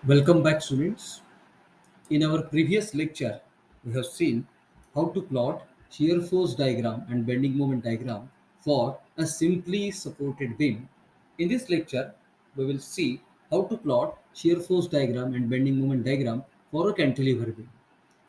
Welcome back, students. In our previous lecture, we have seen how to plot shear force diagram and bending moment diagram for a simply supported beam. In this lecture, we will see how to plot shear force diagram and bending moment diagram for a cantilever beam.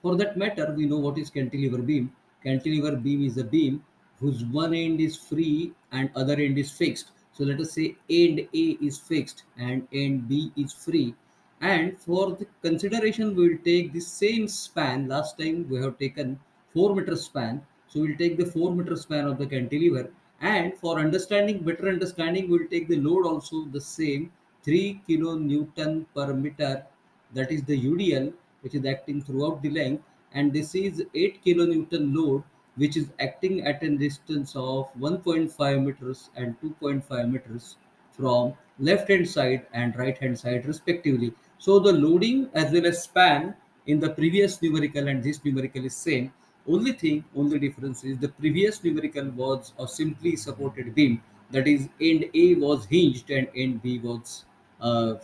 For that matter, we know what is cantilever beam. Cantilever beam is a beam whose one end is free and other end is fixed. So let us say end A is fixed and end B is free. And for the consideration, we will take the same span. Last time we have taken 4 meter span. So we'll take the 4 meter span of the cantilever. And for better understanding, we'll take the load also the same 3 kilonewton per meter, that is the UDL, which is acting throughout the length, and this is 8 kilonewton load which is acting at a distance of 1.5 meters and 2.5 meters from left hand side and right hand side respectively. So the loading as well as span in the previous numerical and this numerical is same. Only difference is the previous numerical was a simply supported beam, that is end A was hinged and end B was uh,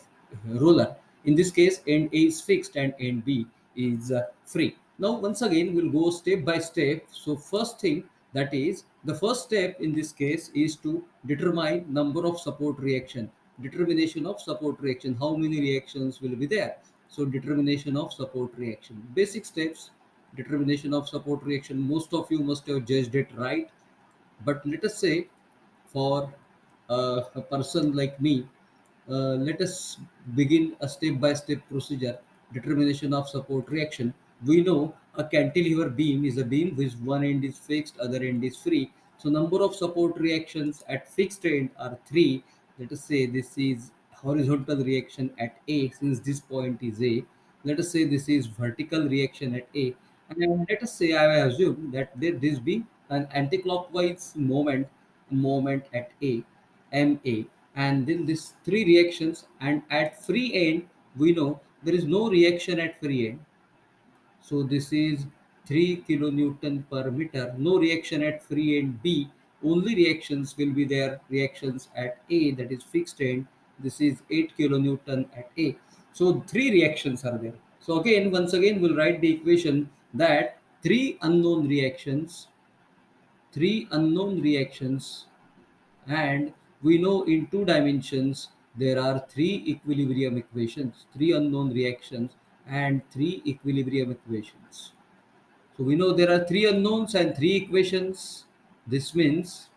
roller. In this case, end A is fixed and end B is free. Now, once again, we'll go step by step. So, first thing, that is the first step in this case is to determine number of support reaction. Determination of support reaction. How many reactions will be there? So, determination of support reaction. Basic steps. Determination of support reaction. Most of you must have judged it right, but let us say for a person like me, let us begin a step-by-step procedure. Determination of support reaction. We know a cantilever beam is a beam whose one end is fixed, other end is free. So number of support reactions at fixed end are three. Let us say this is horizontal reaction at A, since this point is A. Let us say this is vertical reaction at A. And let us say I assume that this be an anticlockwise moment at A, MA, and then this three reactions, and at free end we know there is no reaction at free end. So this is 3 kilonewton per meter. No reaction at free end B. Only reactions will be there. Reactions at A, that is fixed end. This is 8 kilonewton at A. So three reactions are there. So again, once again, we'll write the equation that three unknown reactions, and we know in two dimensions there are three equilibrium equations, three unknown reactions and three equilibrium equations. So we know there are three unknowns and three equations. This means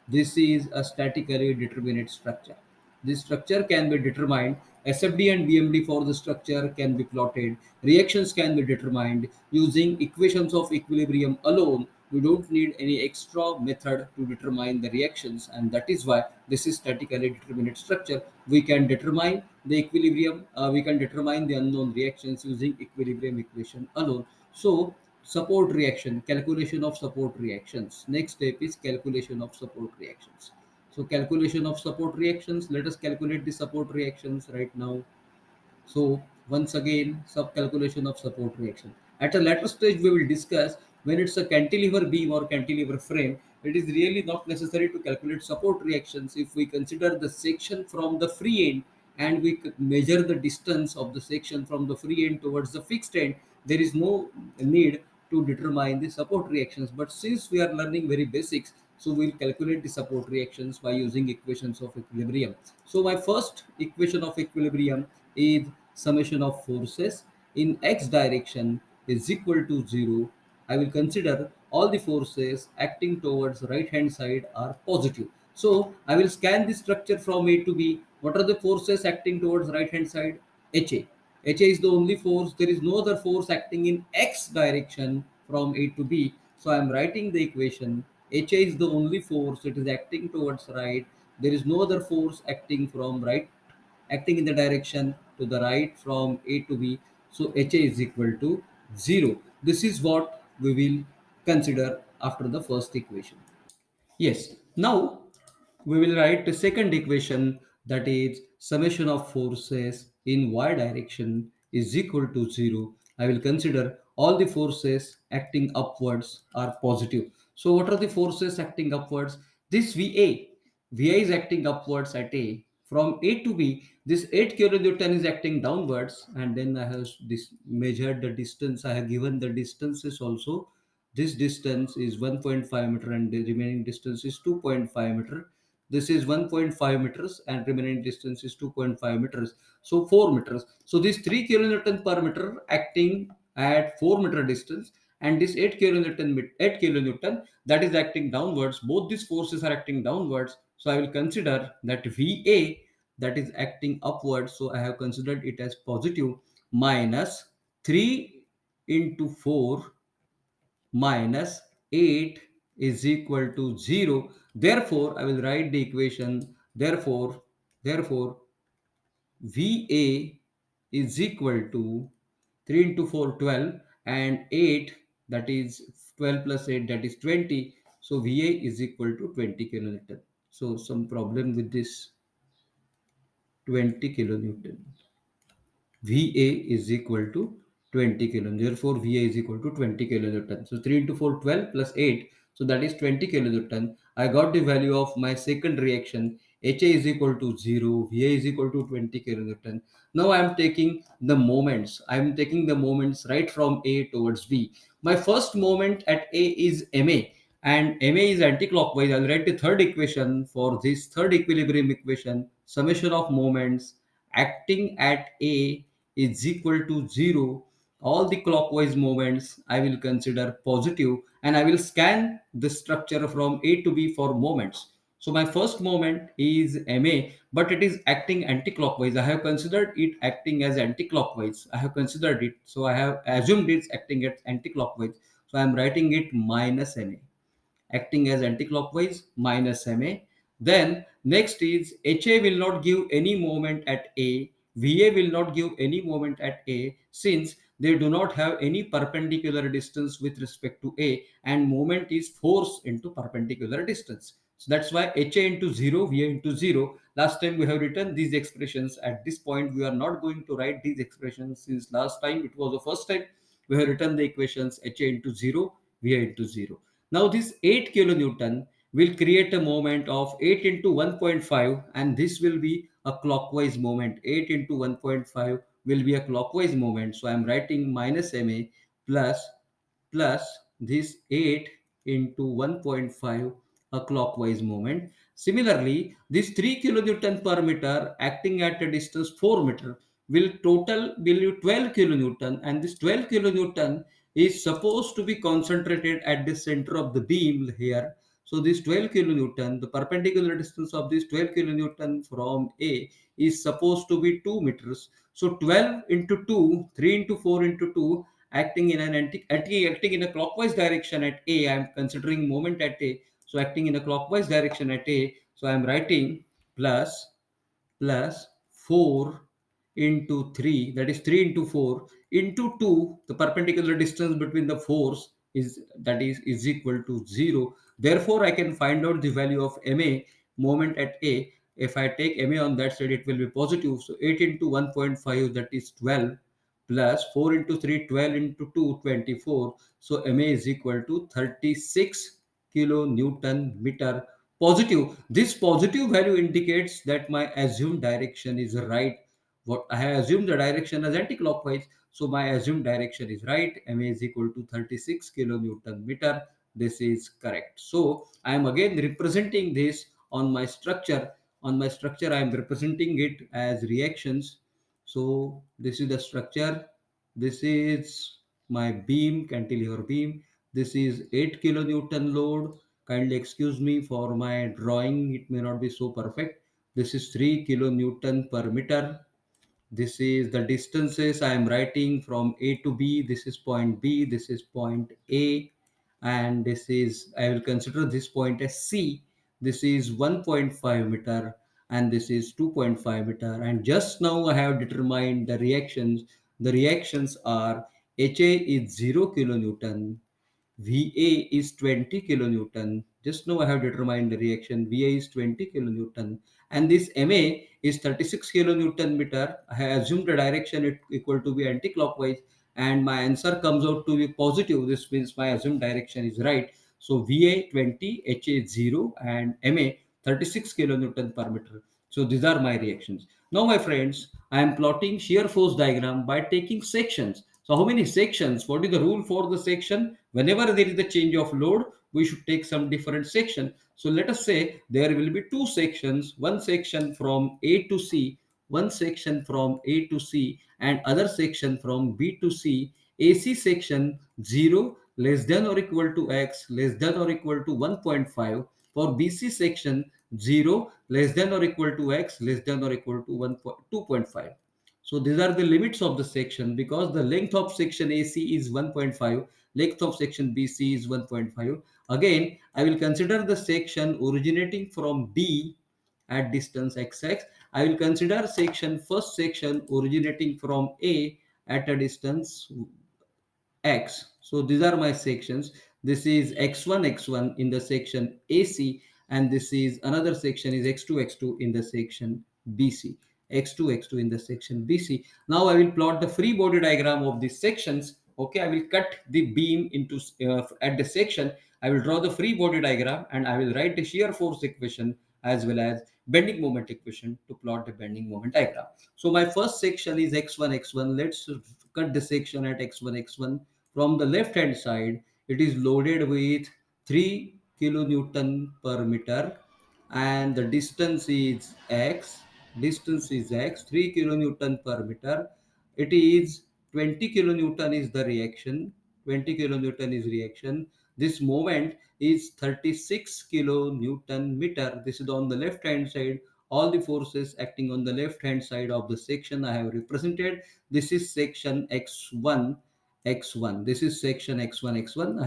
this is a statically determinate structure. This structure can be determined. SFD and BMD for the structure can be plotted. Reactions can be determined using equations of equilibrium alone. We don't need any extra method to determine the reactions, and that is why this is statically determinate structure. We can determine the equilibrium, we can determine the unknown reactions using equilibrium equation alone. So support reaction, calculation of support reactions. Next step is calculation of support reactions. So calculation of support reactions, let us calculate the support reactions right now. So once again, sub calculation of support reaction. At a later stage, we will discuss when it's a cantilever beam or cantilever frame. It is really not necessary to calculate support reactions if we consider the section from the free end and we measure the distance of the section from the free end towards the fixed end. There is no need to determine the support reactions. But since we are learning very basics, so we'll calculate the support reactions by using equations of equilibrium. So my first equation of equilibrium is summation of forces in x direction is equal to 0. I will consider all the forces acting towards right hand side are positive. So I will scan the structure from A to B. What are the forces acting towards right hand side? HA. HA is the only force. There is no other force acting in x direction from A to B. So I am writing the equation. HA is the only force. It is acting towards right. There is no other force acting in the direction to the right from A to B. So HA is equal to 0. This is what we will consider after the first equation. Yes. Now we will write the second equation, that is summation of forces in y direction is equal to 0. I will consider all the forces acting upwards are positive. So what are the forces acting upwards? This VA is acting upwards at A from A to B, this 8 kilonewton is acting downwards, and then I have this measured the distance. I have given the distances also. This distance is 1.5 meter, and the remaining distance is 2.5 meter. This is 1.5 meters, and remaining distance is 2.5 meters. So 4 meters. So this 3 kilonewton per meter acting at 4 meter distance, and this 8 kilonewton that is acting downwards. Both these forces are acting downwards, so I will consider that VA that is acting upwards, so I have considered it as positive, minus 3 into 4 minus 8 is equal to 0. Therefore I will write the equation. Therefore VA is equal to 3 into 4 12, and 8, that is 12 plus 8, that is 20. So VA is equal to 20 kilonewton. So some problem with this 20 kilonewton. VA is equal to 20 kilonewton. Therefore, VA is equal to 20 kilonewton. So 3 into 4, 12 plus 8. So that is 20 kilonewton. I got the value of my second reaction. HA is equal to 0. VA is equal to 20 kilonewton. Now I am taking the moments. I am taking the moments right from A towards B. My first moment at A is MA. And MA is anti-clockwise. I'll write the third equation for this third equilibrium equation. Summation of moments acting at A is equal to 0. All the clockwise movements I will consider positive, and I will scan the structure from A to B for moments. So my first moment is MA, but it is acting anti-clockwise. I have considered it acting as anti-clockwise. I have considered it. So I have assumed it's acting as anti-clockwise. So I am writing it minus MA, acting as anticlockwise, minus MA. Then next is HA will not give any moment at A, VA will not give any moment at A, since they do not have any perpendicular distance with respect to A, and moment is force into perpendicular distance. So that's why HA into 0, VA into 0. Last time we have written these expressions. At this point, we are not going to write these expressions, since last time it was the first time we have written the equations HA into 0, VA into 0. Now this 8 kilonewton will create a moment of 8 into 1.5, and this will be a clockwise moment. 8 into 1.5 will be a clockwise moment. So I am writing minus MA plus plus this 8 into 1.5, a clockwise moment. Similarly, this 3 kilonewton per meter acting at a distance 4 meter will total will be 12 kilonewton, and this 12 kilonewton is supposed to be concentrated at the center of the beam here. So this 12 kilonewton, the perpendicular distance of this 12 kilonewton from A is supposed to be 2 meters. So 12 into 2, 3 into 4 into 2, acting in an acting in a clockwise direction at A. I am considering moment at A. So acting in a clockwise direction at A. So I am writing plus 4 into 3, that is 3 into 4 into 2, the perpendicular distance between the force is equal to 0. Therefore I can find out the value of MA, moment at A. If I take MA on that side, it will be positive. So 8 into 1.5, that is 12, plus 4 into 3, 12 into 2, 24. So MA is equal to 36 kilonewton meter positive. This positive value indicates that my assumed direction is right. What I have assumed the direction as anti-clockwise, so my assumed direction is right. Ma is equal to 36 kilonewton meter. This is correct. So I am again representing this on my structure. On my structure, I am representing it as reactions. So this is the structure. This is my beam, cantilever beam. This is 8 kilonewton load. Kindly excuse me for my drawing, it may not be so perfect. This is 3 kilonewton per meter. This is the distances I am writing from A to B. This is point B, this is point A, and this is, I will consider this point as C. This is 1.5 meter, and this is 2.5 meter. And just now I have determined the reactions. The reactions are HA is 0 kilonewton, VA is 20 kilonewton. Just now I have determined the reaction. VA is 20 kilonewton, and this MA is 36 kilonewton meter. I have assumed the direction it equal to be anti-clockwise, and my answer comes out to be positive. This means my assumed direction is right. So VA 20, HA 0, and MA 36 kilonewton per meter. So these are my reactions. Now, my friends, I am plotting shear force diagram by taking sections. So how many sections? What is the rule for the section? Whenever there is a change of load, we should take some different section. So let us say there will be two sections, one section from A to C, one section from A to C, and other section from B to C. AC section 0 less than or equal to x less than or equal to 1.5. For BC section 0 less than or equal to x less than or equal to 2.5. So these are the limits of the section, because the length of section AC is 1.5, length of section BC is 1.5. Again, I will consider the section originating from D at distance xx. I will consider first section originating from A at a distance x. So these are my sections. This is x1 in the section AC, and this is another section is x2 in the section BC. X2 in the section BC. Now I will plot the free body diagram of these sections. Okay, I will cut the beam into at the section. I will draw the free body diagram, and I will write the shear force equation as well as bending moment equation to plot the bending moment diagram. So my first section is x1. Let's cut the section at x1. From the left hand side, it is loaded with 3 kilonewton per meter, and the distance is x. Distance is x, 3 kilonewton per meter. It is 20 kilonewton is the reaction. 20 kilonewton is reaction. This moment is 36 kilonewton meter. This is on the left hand side. All the forces acting on the left hand side of the section I have represented. This is section x1. This is section x1.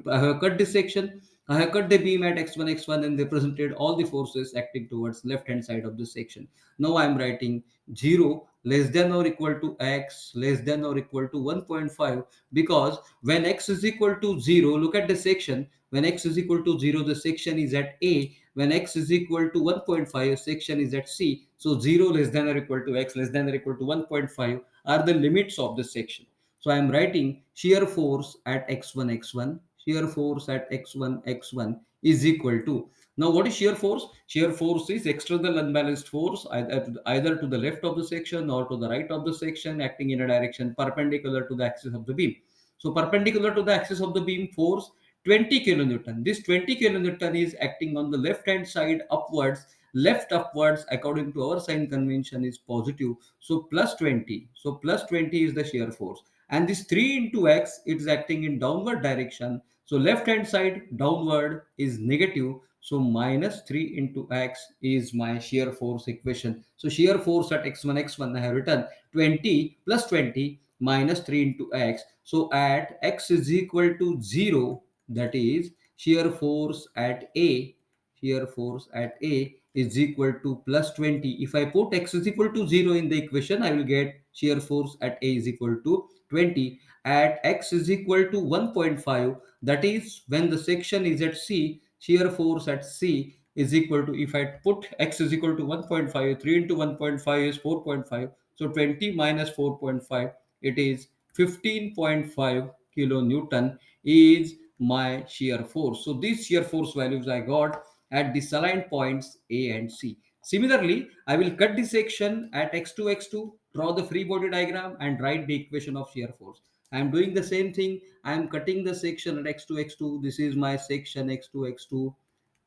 I have cut this section. I have cut the beam at x1 and represented all the forces acting towards left hand side of the section. Now I am writing 0 less than or equal to x less than or equal to 1.5, because when x is equal to 0, look at the section. When x is equal to 0, the section is at A. When x is equal to 1.5, section is at C. So 0 less than or equal to x less than or equal to 1.5 are the limits of the section. So I am writing shear force at x1. Shear force at x1 is equal to. Now what is shear force? Shear force is external unbalanced force either to the left of the section or to the right of the section, acting in a direction perpendicular to the axis of the beam. So perpendicular to the axis of the beam, force 20 kilonewton. This 20 kilonewton is acting on the left hand side upwards. Left upwards, according to our sign convention, is positive. So plus 20. So plus 20 is the shear force. And this 3 into x, it is acting in downward direction. So left hand side downward is negative. So minus 3 into x is my shear force equation. So shear force at x1 I have written 20 plus 20 minus 3 into x. So at x is equal to 0, that is shear force at A. Shear force at A is equal to plus 20. If I put x is equal to 0 in the equation, I will get shear force at A is equal to 20. At x is equal to 1.5, that is when the section is at C, shear force at C is equal to, if I put x is equal to 1.5, 3 into 1.5 is 4.5. So 20 minus 4.5, it is 15.5 kilonewton is my shear force. So these shear force values I got at the aligned points A and C. Similarly, I will cut the section at x2, draw the free body diagram and write the equation of shear force. I am doing the same thing. I am cutting the section at x2. This is my section x2.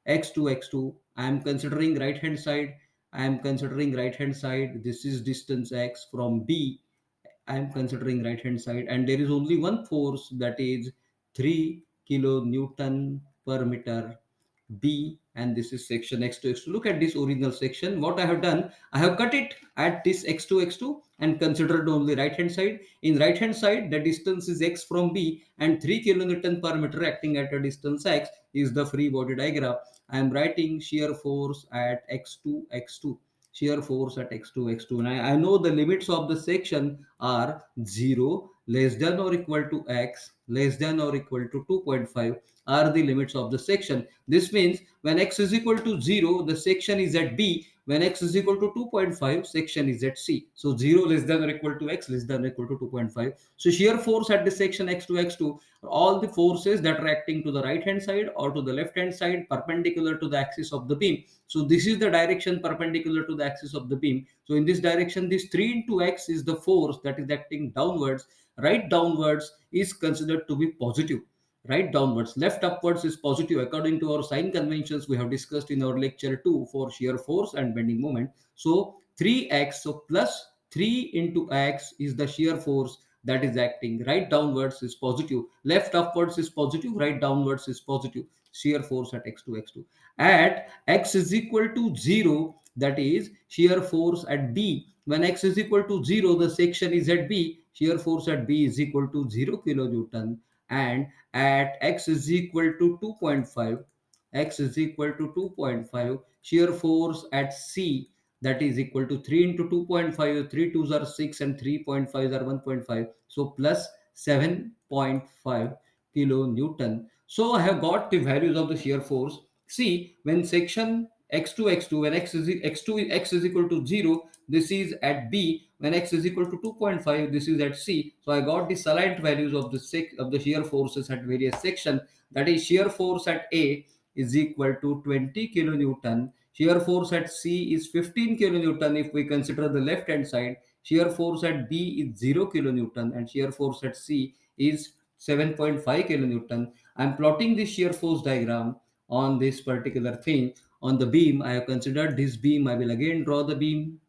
I am considering right hand side. This is distance x from B. I am considering right hand side, and there is only one force, that is 3 kilonewton per meter B, and this is section x2. Look at this original section. What I have done, I have cut it at this x2 and considered only right hand side. In right hand side, the distance is x from B, and 3 kilonewton per meter acting at a distance x is the free body diagram. I am writing shear force at x2. Shear force at x2. And I know the limits of the section are 0 less than or equal to x less than or equal to 2.5 are the limits of the section. This means when x is equal to 0, the section is at B. When x is equal to 2.5, section is at C. So 0 less than or equal to x less than or equal to 2.5. So shear force at the section x to x2 are all the forces that are acting to the right hand side or to the left hand side perpendicular to the axis of the beam. So this is the direction perpendicular to the axis of the beam. So in this direction, this 3 into x is the force that is acting downwards. Right downwards is considered to be positive. Right downwards, left upwards is positive according to our sign conventions we have discussed in our lecture 2 for shear force and bending moment. So 3x, so plus 3 into x is the shear force that is acting. Right downwards is positive, left upwards is positive, right downwards is positive. Shear force at x to x2 at x is equal to 0, that is shear force at B. When x is equal to 0, the section is at B. Shear force at B is equal to 0 kilonewton. And at x is equal to 2.5, x is equal to 2.5, shear force at C, that is equal to 3 into 2.5, 3 twos are 6 and 3.5 are 1.5, so plus 7.5 kilonewton. So I have got the values of the shear force. See, when section x to x2, when x is equal to 0, this is at B. When x is equal to 2.5, this is at C. So I got the salient values of the shear forces at various sections. That is, shear force at A is equal to 20 kilonewton. Shear force at C is 15 kilonewton if we consider the left hand side. Shear force at B is 0 kilonewton and shear force at C is 7.5 kilonewton. I am plotting the shear force diagram on this particular thing. On the beam, I have considered this beam. I will again draw the beam.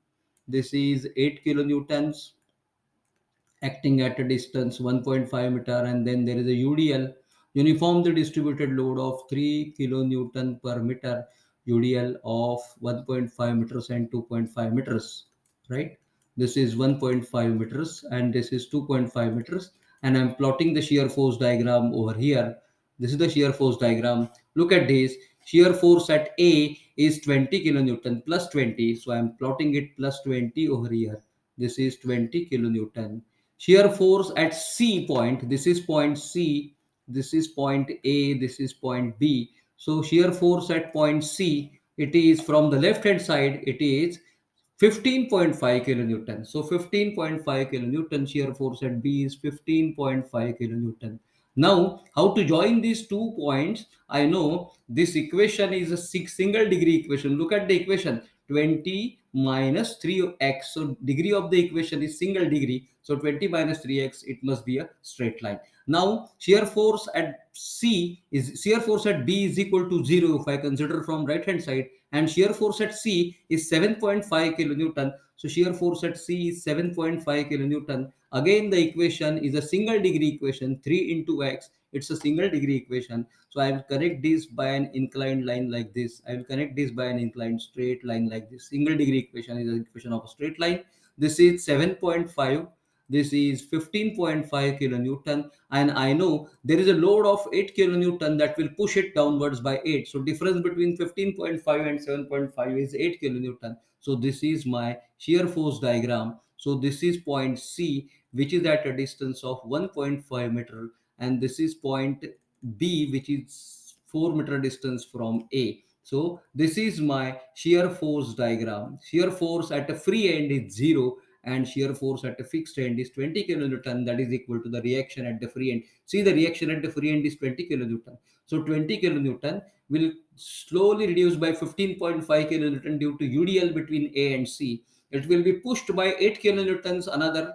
This is 8 kilonewtons acting at a distance 1.5 meter, and then there is a UDL, uniformly distributed load of 3 kilonewton per meter, UDL of 1.5 meters and 2.5 meters, right? This is 1.5 meters and this is 2.5 meters, and I'm plotting the shear force diagram over here. This is the shear force diagram. Look at this. Shear force at A is 20 kilonewton plus 20, so I'm plotting it plus 20 over here. This is 20 kilonewton. Shear force at C point, this is point C, this is point A, this is point B. So shear force at point C, it is from the left hand side, it is 15.5 kilonewton. So 15.5 kilonewton, shear force at B is 15.5 kilonewton. Now, how to join these 2 points? I know this equation is a single degree equation. Look at the equation, 20 minus 3x. So degree of the equation is single degree. So 20 minus 3x, it must be a straight line. Now, shear force at shear force at B is equal to 0 if I consider from right hand side, and shear force at C is 7.5 kilonewton. So shear force at C is 7.5 kilonewton. Again, the equation is a single degree equation, 3 into x. It's a single degree equation. So I will connect this by an inclined line like this. I will connect this by an inclined straight line like this. Single degree equation is an equation of a straight line. This is 7.5. This is 15.5 kilonewton, and I know there is a load of 8 kilonewton that will push it downwards by 8. So difference between 15.5 and 7.5 is 8 kilonewton. So this is my shear force diagram. So this is point C, which is at a distance of 1.5 meter, and this is point B, which is 4 meter distance from A. So this is my shear force diagram. Shear force at a free end is 0, and shear force at a fixed end is 20 kilonewton, that is equal to the reaction at the free end. See, the reaction at the free end is 20 kilonewton. So 20 kilonewton will slowly reduce by 15.5 kilonewton due to UDL between A and C. It will be pushed by 8 kilonewtons another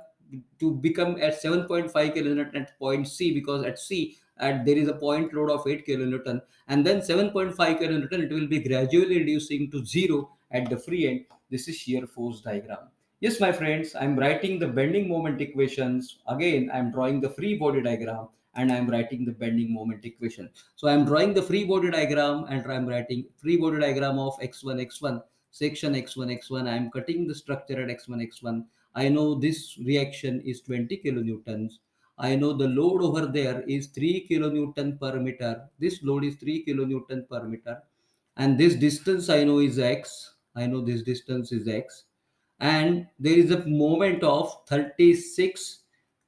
to become at 7.5 kilonewton at point C, because at C there is a point load of 8 kilonewton, and then 7.5 kilonewton it will be gradually reducing to 0 at the free end. This is shear force diagram. Yes, my friends, I'm writing the bending moment equations. Again, I'm drawing the free body diagram and I'm writing the bending moment equation. So I'm drawing the free body diagram and I'm writing free body diagram of x1, x1, section x1, x1. I'm cutting the structure at x1, x1. I know this reaction is 20 kilonewtons. I know the load over there is 3 kilonewton per meter. This load is 3 kilonewton per meter. And this distance I know is x. I know this distance is x, and there is a moment of 36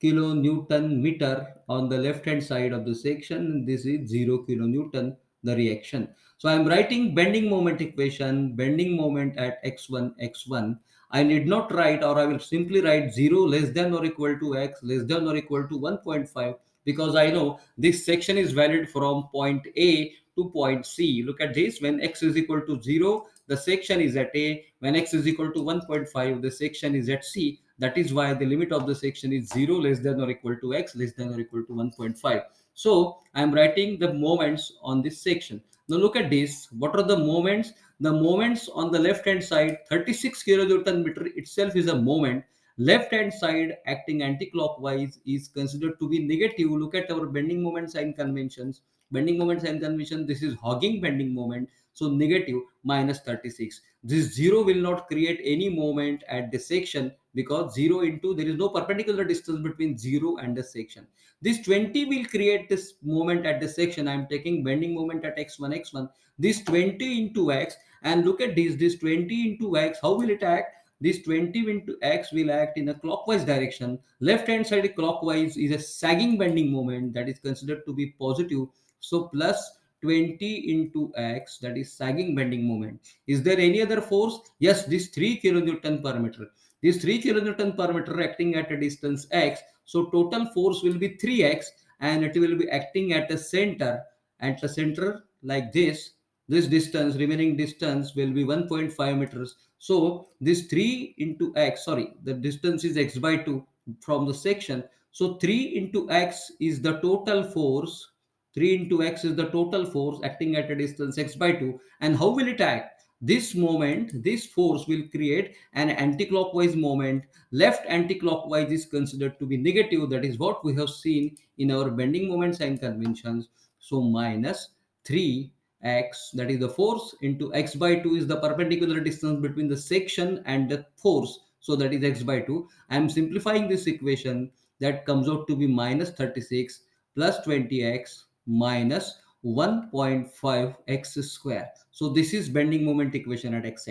kilonewton meter on the left hand side of the section. This is 0 kilonewton, the reaction. So I am writing bending moment equation, bending moment at x1, x1. I need not write, or I will simply write 0 less than or equal to x less than or equal to 1.5, because I know this section is valid from point A to point C. Look at this. When x is equal to 0, the section is at A. When x is equal to 1.5, the section is at C. That is why the limit of the section is 0 less than or equal to x less than or equal to 1.5. So I am writing the moments on this section. Now look at this. What are the moments? The moments on the left hand side, 36 kilonewton meter itself is a moment. Left hand side acting anti-clockwise is considered to be negative. Look at our bending moment sign conventions. Bending moment sign convention, this is hogging bending moment. So negative minus 36. This 0 will not create any moment at the section, because 0 into, there is no perpendicular distance between 0 and the section. This 20 will create this moment at the section. I am taking bending moment at x1, x1. This 20 into x, and look at this 20 into x, how will it act? This 20 into x will act in a clockwise direction. Left hand side clockwise is a sagging bending moment, that is considered to be positive. So plus 20 into x, that is sagging bending moment. Is there any other force? Yes, this 3 kilonewton per meter. This 3 kilonewton per meter acting at a distance x. So total force will be 3x, and it will be acting at a center. At the center like this distance, remaining distance will be 1.5 meters. So this 3 into x, sorry, the distance is x by 2 from the section. So 3 into x is the total force. 3 into x is the total force acting at a distance x by 2. And how will it act? This moment, this force will create an anti-clockwise moment. Left anti-clockwise is considered to be negative. That is what we have seen in our bending moment sign conventions. So minus 3x, that is the force, into x by 2 is the perpendicular distance between the section and the force. So that is x by 2. I am simplifying this equation. That comes out to be minus 36 plus 20x minus 1.5 x square. So this is bending moment equation at x.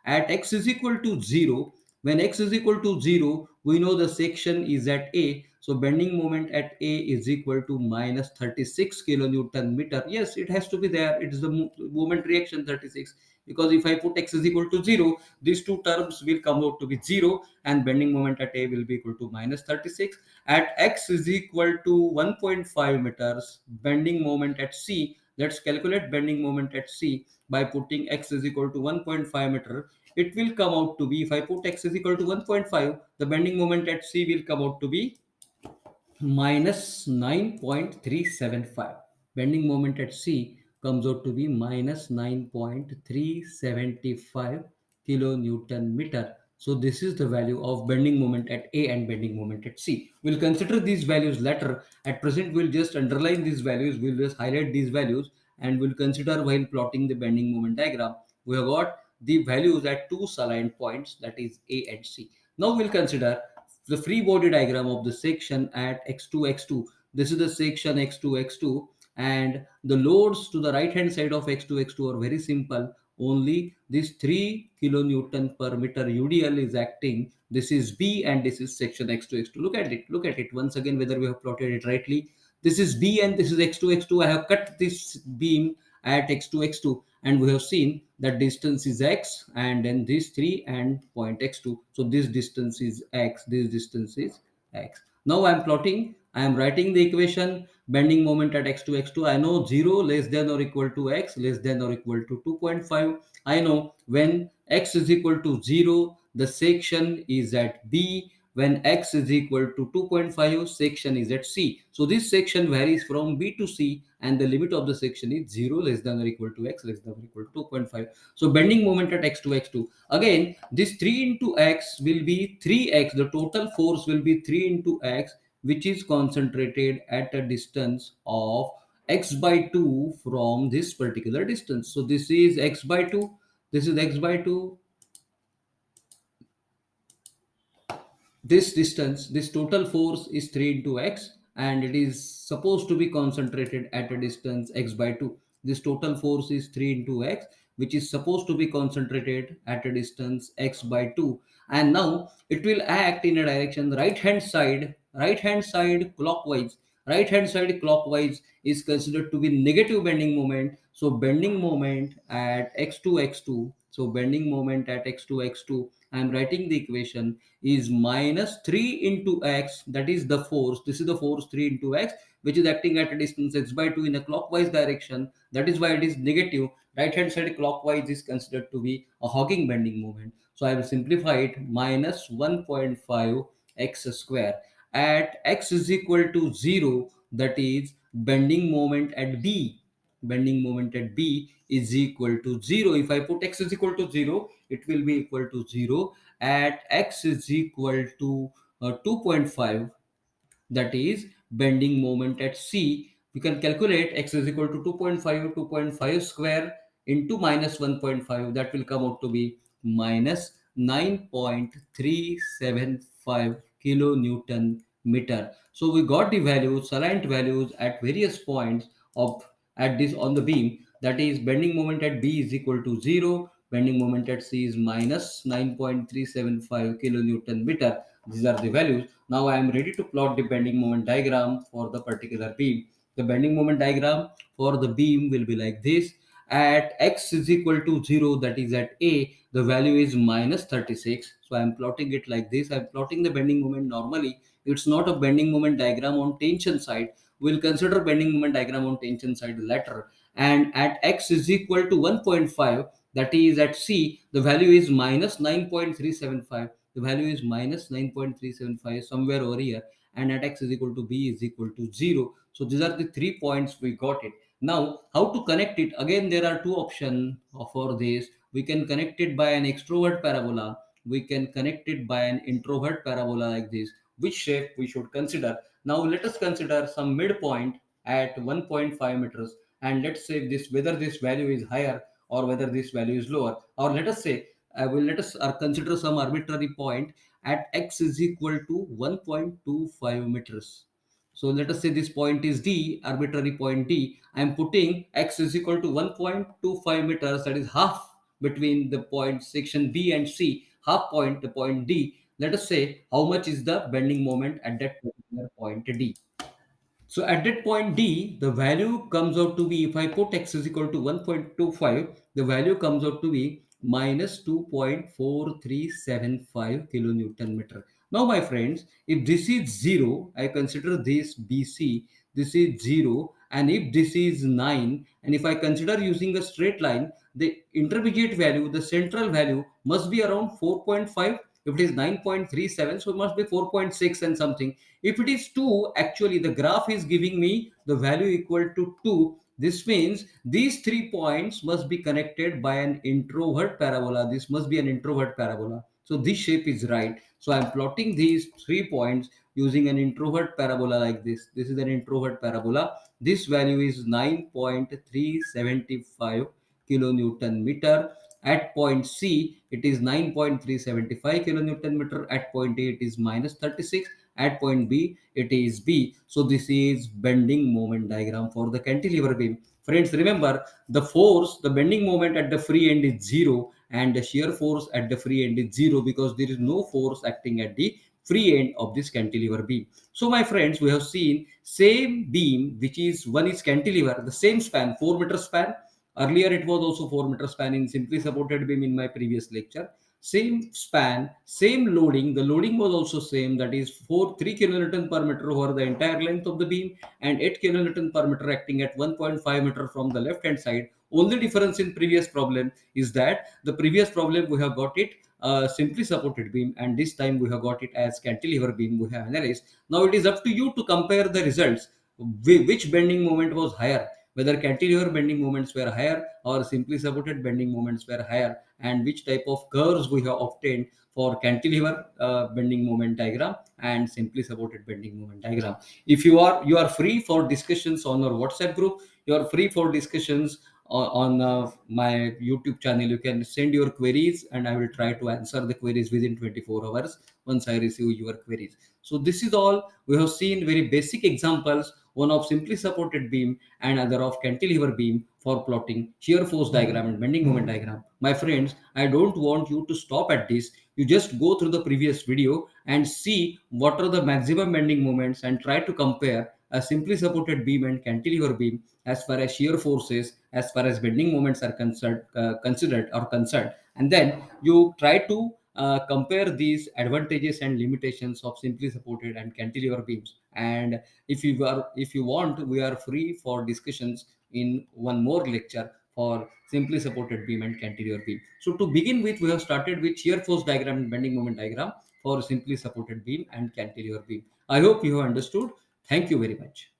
At x is equal to 0, when x is equal to 0, we know the section is at A. So bending moment at A is equal to minus 36 kilonewton meter. Yes, it has to be there. It is the moment reaction 36. Because if I put x is equal to 0, these two terms will come out to be 0, and bending moment at A will be equal to minus 36. At x is equal to 1.5 meters, bending moment at C. Let's calculate bending moment at C by putting x is equal to 1.5 meter. It will come out to be, if I put x is equal to 1.5, the bending moment at C will come out to be minus 9.375. Bending moment at C comes out to be minus 9.375 kilonewton meter. So this is the value of bending moment at A and bending moment at C. We'll consider these values later. At present, we'll just underline these values. We'll just highlight these values, and we'll consider while plotting the bending moment diagram. We have got the values at two aligned points, that is A and C. Now we'll consider the free body diagram of the section at x2 x2. This is the section x2 x2, and the loads to the right hand side of x2 x2 are very simple. Only this 3 kilonewton per meter UDL is acting. This is B, and this is section x2 x2. Look at it once again, whether we have plotted it rightly. This is B and this is x2 x2. I have cut this beam at x2 x2, and we have seen that distance is x, and then this 3 and point x2. So this distance is x, this distance is x. Now I am plotting, I am writing the equation. Bending moment at x2 x2, I know 0 less than or equal to x less than or equal to 2.5. I know when x is equal to 0, the section is at B. When x is equal to 2.5, section is at C. So this section varies from B to C, and the limit of the section is 0 less than or equal to x less than or equal to 2.5. So bending moment at x2 x2. Again, this 3 into x will be 3x. The total force will be 3 into x, which is concentrated at a distance of x by 2 from this particular distance. So this is x by 2. This is x by 2. This distance, this total force is 3 into x, and it is supposed to be concentrated at a distance x by 2. This total force is 3 into x. which is supposed to be concentrated at a distance x by 2, and now it will act in a direction right hand side clockwise. Right hand side clockwise is considered to be negative bending moment. So bending moment at x2 so bending moment at x2 I am writing the equation is minus 3 into x, that is the force. This is the force 3 into x, which is acting at a distance x by 2 in a clockwise direction. That is why it is negative. Right hand side clockwise is considered to be a hogging bending moment. So I will simplify it, minus 1.5 x square at x is equal to 0, that is bending moment at b. Bending moment at b is equal to 0. If I put x is equal to 0, it will be equal to 0 at x is equal to 2.5, that is bending moment at C. We can calculate x is equal to 2.5 square into minus 1.5. That will come out to be minus 9.375 kilonewton meter. So we got the values, salient values at various points of at this on the beam. That is bending moment at B is equal to 0. Bending moment at C is minus 9.375 kilonewton meter. These are the values. Now I am ready to plot the bending moment diagram for the particular beam. The bending moment diagram for the beam will be like this. At x is equal to 0, that is at A, the value is minus 36. So I am plotting it like this. I am plotting the bending moment normally. It's not a bending moment diagram on tension side. We'll consider bending moment diagram on tension side later. And at x is equal to 1.5, that is at C, the value is minus 9.375. The value is minus 9.375 somewhere over here, and at x is equal to b is equal to 0. So these are the 3 points we got it. Now how to connect it? Again, there are two options for this. We can connect it by an extrovert parabola, we can connect it by an introvert parabola like this. Which shape we should consider? Now let us consider some midpoint at 1.5 meters, and let's say this, whether this value is higher or whether this value is lower, or let us say let us consider some arbitrary point at x is equal to 1.25 meters. So let us say this point is D, arbitrary point D. I am putting x is equal to 1.25 meters, that is half between the point section B and C, half point the point D. Let us say how much is the bending moment at that particular point D. So at that point D, the value comes out to be, if I put x is equal to 1.25, the value comes out to be minus 2.4375 kilonewton meter. Now, my friends, if this is 0, I consider this BC, this is 0, and if this is 9, and if I consider using a straight line, the intermediate value, the central value must be around 4.5. If it is 9.37, so it must be 4.6 and something. If it is 2, actually the graph is giving me the value equal to 2. This means these 3 points must be connected by an introvert parabola. This must be an introvert parabola. So this shape is right. So I'm plotting these 3 points using an introvert parabola like this. This is an introvert parabola. This value is 9.375 kilonewton meter. At point C, it is 9.375 kilonewton meter. At point A, it is minus 36. At point B, it is B. So this is bending moment diagram for the cantilever beam. Friends, remember the force, the bending moment at the free end is 0, and the shear force at the free end is 0, because there is no force acting at the free end of this cantilever beam. So my friends, we have seen same beam, which is one is cantilever, the same span, 4 meter span. Earlier, it was also 4 meter span in simply supported beam in my previous lecture. Same span, same loading. The loading was also same. That is 3 kilonewton per meter over the entire length of the beam, and 8 kilonewton per meter acting at 1.5 meter from the left hand side. Only difference in previous problem is that the previous problem we have got it simply supported beam, and this time we have got it as cantilever beam we have analyzed. Now it is up to you to compare the results. Which bending moment was higher, whether cantilever bending moments were higher or simply supported bending moments were higher, and which type of curves we have obtained for cantilever bending moment diagram and simply supported bending moment diagram. If you are free for discussions on our WhatsApp group, you are free for discussions on my YouTube channel. You can send your queries, and I will try to answer the queries within 24 hours once I receive your queries. So this is all. We have seen very basic examples, one of simply supported beam and other of cantilever beam for plotting shear force diagram and bending moment diagram. My friends, I don't want you to stop at this. You just go through the previous video and see what are the maximum bending moments and try to compare a simply supported beam and cantilever beam as far as shear forces, as far as bending moments are considered or concerned, and then you try to compare these advantages and limitations of simply supported and cantilever beams. And if you want, we are free for discussions in one more lecture for simply supported beam and cantilever beam. So to begin with, we have started with shear force diagram and bending moment diagram for simply supported beam and cantilever beam. I hope you have understood. Thank you very much.